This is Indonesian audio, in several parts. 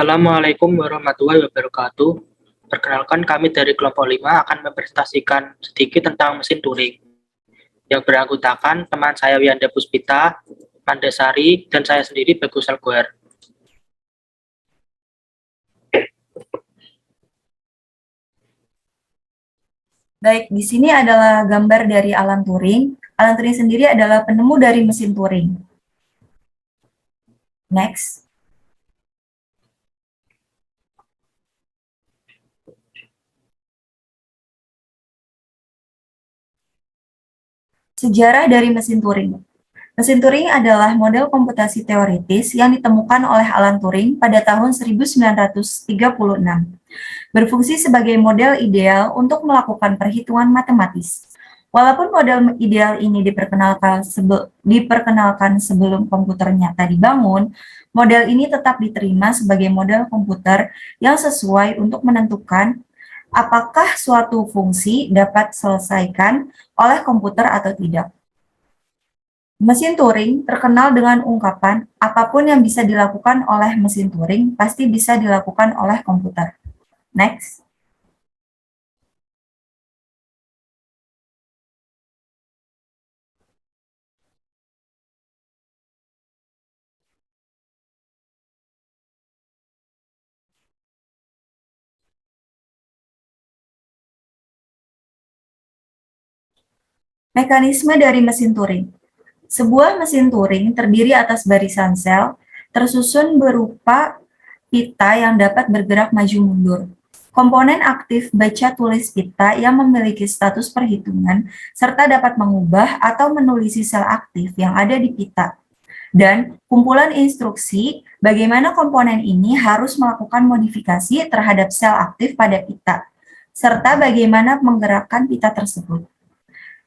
Assalamualaikum warahmatullahi wabarakatuh. Perkenalkan, kami dari kelompok 5 akan mempresentasikan sedikit tentang mesin Turing yang beranggotakan teman saya Wiyanda Puspita, Mandasari, dan saya sendiri Bagus Alguer. Baik, di sini adalah gambar dari Alan Turing. Alan Turing sendiri adalah penemu dari mesin Turing. Next. Sejarah dari mesin Turing. Mesin Turing adalah model komputasi teoritis yang ditemukan oleh Alan Turing pada tahun 1936. Berfungsi sebagai model ideal untuk melakukan perhitungan matematis. Walaupun model ideal ini diperkenalkan sebelum komputer nyata dibangun, model ini tetap diterima sebagai model komputer yang sesuai untuk menentukan apakah suatu fungsi dapat diselesaikan oleh komputer atau tidak. Mesin Turing terkenal dengan ungkapan, apapun yang bisa dilakukan oleh mesin Turing pasti bisa dilakukan oleh komputer. Next. Mekanisme dari mesin Turing. Sebuah mesin Turing terdiri atas barisan sel tersusun berupa pita yang dapat bergerak maju mundur. Komponen aktif baca tulis pita yang memiliki status perhitungan serta dapat mengubah atau menulisi sel aktif yang ada di pita. Dan kumpulan instruksi bagaimana komponen ini harus melakukan modifikasi terhadap sel aktif pada pita, serta bagaimana menggerakkan pita tersebut.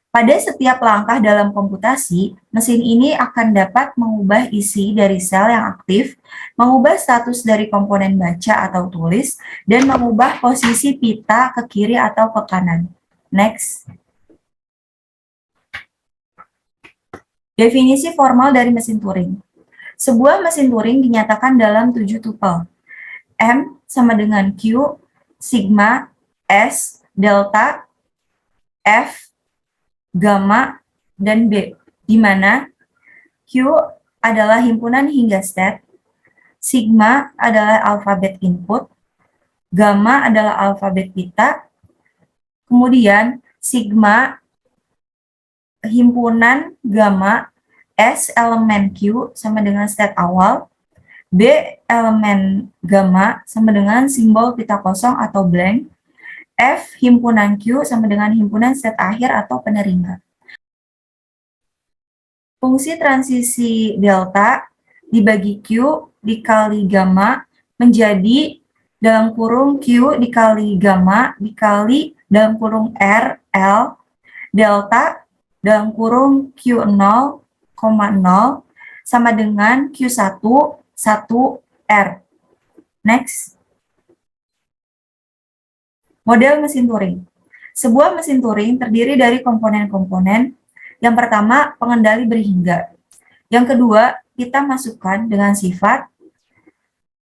Pada setiap langkah dalam komputasi, mesin ini akan dapat mengubah isi dari sel yang aktif, mengubah status dari komponen baca atau tulis, dan mengubah posisi pita ke kiri atau ke kanan. Next. Definisi formal dari mesin Turing. Sebuah mesin Turing dinyatakan dalam 7 tupel. M sama dengan Q, sigma, S, delta, F, gamma, dan B, di mana Q adalah himpunan hingga state, sigma adalah alfabet input, gamma adalah alfabet pita, kemudian sigma himpunan gamma, S elemen Q sama dengan state awal, B elemen gamma sama dengan simbol pita kosong atau blank, F himpunan Q sama dengan himpunan state akhir atau penerima. Fungsi transisi delta dibagi Q dikali gamma menjadi dalam kurung Q dikali gamma dikali dalam kurung R, L, delta dalam kurung Q0, 0 sama dengan Q1, 1, R. Next. Model mesin Turing. Sebuah mesin Turing terdiri dari komponen-komponen. Yang pertama, pengendali berhingga. Yang kedua, pita masukan dengan sifat.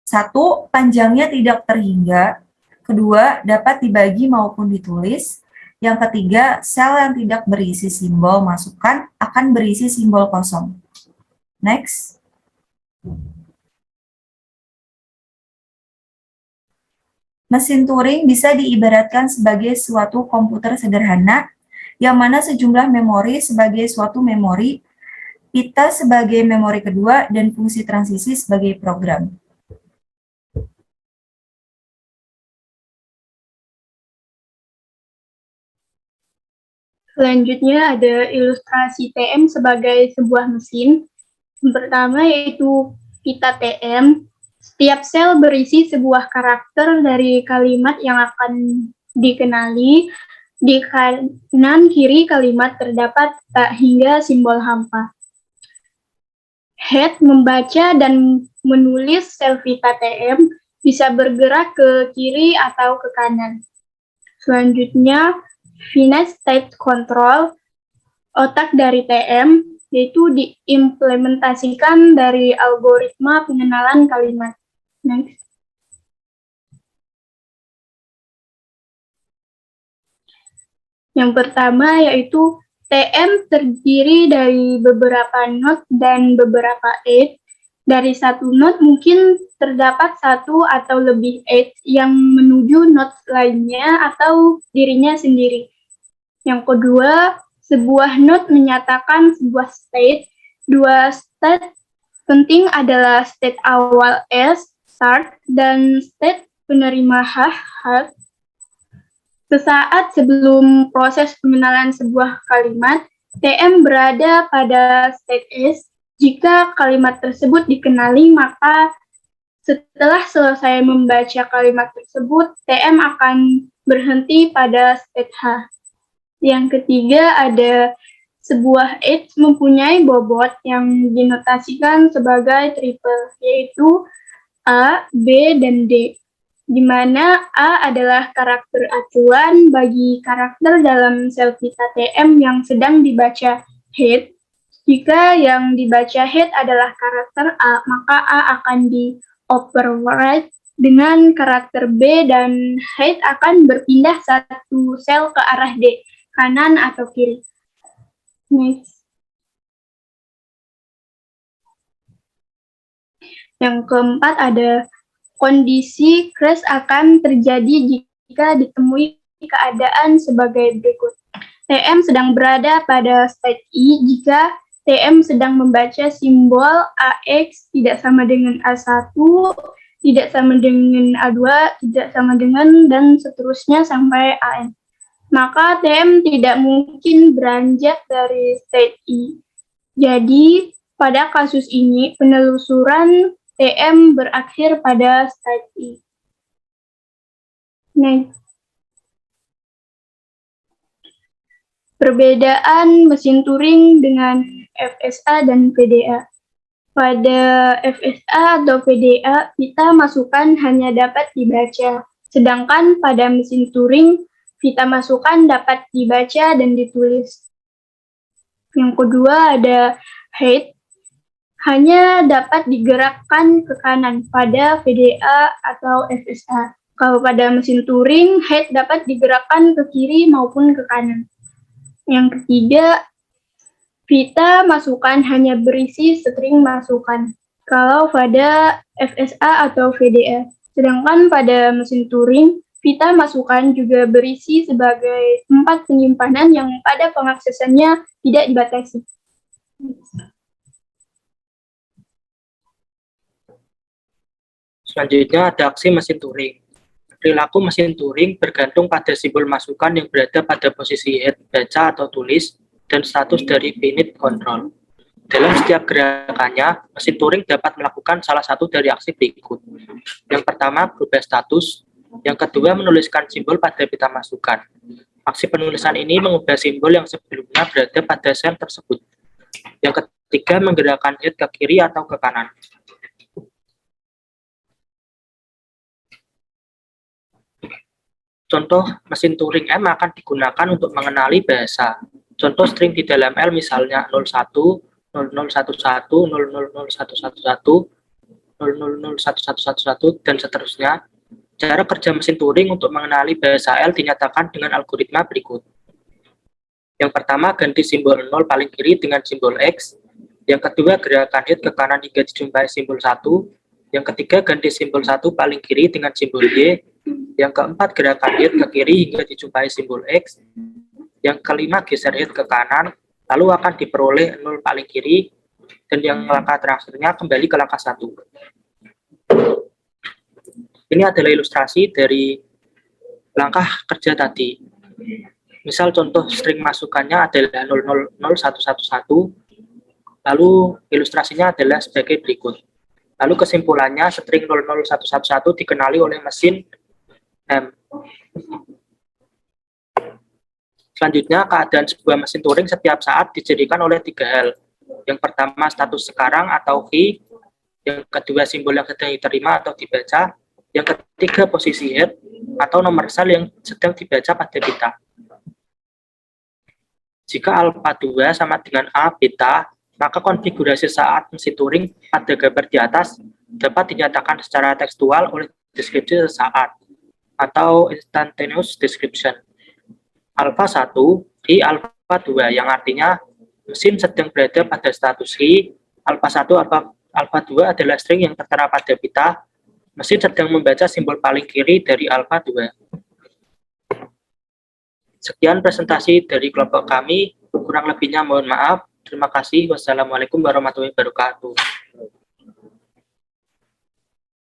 1. Panjangnya tidak terhingga. Kedua, dapat dibagi maupun ditulis. Yang ketiga, sel yang tidak berisi simbol masukan akan berisi simbol kosong. Next. Mesin Turing bisa diibaratkan sebagai suatu komputer sederhana, yang mana sejumlah memori sebagai suatu memori, pita sebagai memori kedua, dan fungsi transisi sebagai program. Selanjutnya ada ilustrasi TM sebagai sebuah mesin. Yang pertama yaitu pita TM. Setiap sel berisi sebuah karakter dari kalimat yang akan dikenali. Di kanan kiri kalimat terdapat tak hingga simbol hampa. Head membaca dan menulis sel pita TM bisa bergerak ke kiri atau ke kanan. Selanjutnya, finite state control, otak dari TM, yaitu diimplementasikan dari algoritma pengenalan kalimat. Next. Yang pertama yaitu TM terdiri dari beberapa node dan beberapa edge. Dari satu node mungkin terdapat satu atau lebih edge yang menuju node lainnya atau dirinya sendiri. Yang kedua, sebuah node menyatakan sebuah state. Dua state penting adalah state awal S, start, dan state penerima H, halt. Sesaat sebelum proses pengenalan sebuah kalimat, TM berada pada state S. Jika kalimat tersebut dikenali, maka setelah selesai membaca kalimat tersebut, TM akan berhenti pada state H. Yang ketiga ada sebuah edge mempunyai bobot yang dinotasikan sebagai triple, yaitu A, B, dan D, di mana A adalah karakter acuan bagi karakter dalam sel pita TM yang sedang dibaca head. Jika yang dibaca head adalah karakter A, maka A akan di-override dengan karakter B dan head akan berpindah satu sel ke arah D, kanan atau kiri. Next. Yang keempat ada kondisi crash akan terjadi jika ditemui keadaan sebagai berikut. TM sedang berada pada state I jika TM sedang membaca simbol AX tidak sama dengan A1, tidak sama dengan A2, tidak sama dengan, dan seterusnya sampai AN. Maka TM tidak mungkin beranjak dari state I. Jadi, pada kasus ini, penelusuran TM berakhir pada state I. Next. Perbedaan mesin Turing dengan FSA dan VDA. Pada FSA atau VDA, pita masukan hanya dapat dibaca, sedangkan pada mesin Turing, pita masukan dapat dibaca dan ditulis. Yang kedua ada head, hanya dapat digerakkan ke kanan pada VDA atau FSA. Kalau pada mesin Turing, head dapat digerakkan ke kiri maupun ke kanan. Yang ketiga, pita masukan hanya berisi string masukan kalau pada FSA atau VDA. Sedangkan pada mesin Turing, pita masukan juga berisi sebagai tempat penyimpanan yang pada pengaksesannya tidak dibatasi. Selanjutnya ada aksi mesin Turing. Perilaku mesin Turing bergantung pada simbol masukan yang berada pada posisi head baca atau tulis dan status dari finite control. Dalam setiap gerakannya, mesin Turing dapat melakukan salah satu dari aksi berikut. Yang pertama, berubah status. Yang kedua, menuliskan simbol pada pita masukan. Aksi penulisan ini mengubah simbol yang sebelumnya berada pada sel tersebut. Yang ketiga, menggerakkan head ke kiri atau ke kanan. Contoh mesin Turing M akan digunakan untuk mengenali bahasa. Contoh string di dalam L misalnya 01, 0011, 000111, 000111, dan seterusnya. Cara kerja mesin Turing untuk mengenali bahasa L dinyatakan dengan algoritma berikut. Yang pertama, ganti simbol 0 paling kiri dengan simbol X. Yang kedua, gerakan head ke kanan hingga dijumpai simbol 1. Yang ketiga, ganti simbol 1 paling kiri dengan simbol Y. Yang keempat, gerakan head ke kiri hingga dijumpai simbol X. Yang kelima, geser head ke kanan, lalu akan diperoleh 0 paling kiri, dan yang langkah terakhirnya kembali ke langkah 1. Ini adalah ilustrasi dari langkah kerja tadi. Misal contoh string masukannya adalah 000111, lalu ilustrasinya adalah sebagai berikut. Lalu kesimpulannya, string 00111 dikenali oleh mesin M. Selanjutnya, keadaan sebuah mesin Turing setiap saat dijadikan oleh 3 hal. Yang pertama, status sekarang atau key. Yang kedua, simbol yang sedang diterima atau dibaca. Yang ketiga, posisi head atau nomor sel yang sedang dibaca pada pita. Jika alpha 2 sama dengan A beta, maka konfigurasi saat mesin Turing pada gambar di atas dapat dinyatakan secara tekstual oleh deskripsi sesaat atau instantaneous description. alfa 1 di alfa 2, yang artinya mesin sedang berada pada status hi. Alfa 1 alfa 2 adalah string yang tertera pada pita. Mesin sedang membaca simbol paling kiri dari alfa 2. Sekian presentasi dari kelompok kami. Kurang lebihnya mohon maaf. Terima kasih. Wassalamualaikum warahmatullahi wabarakatuh.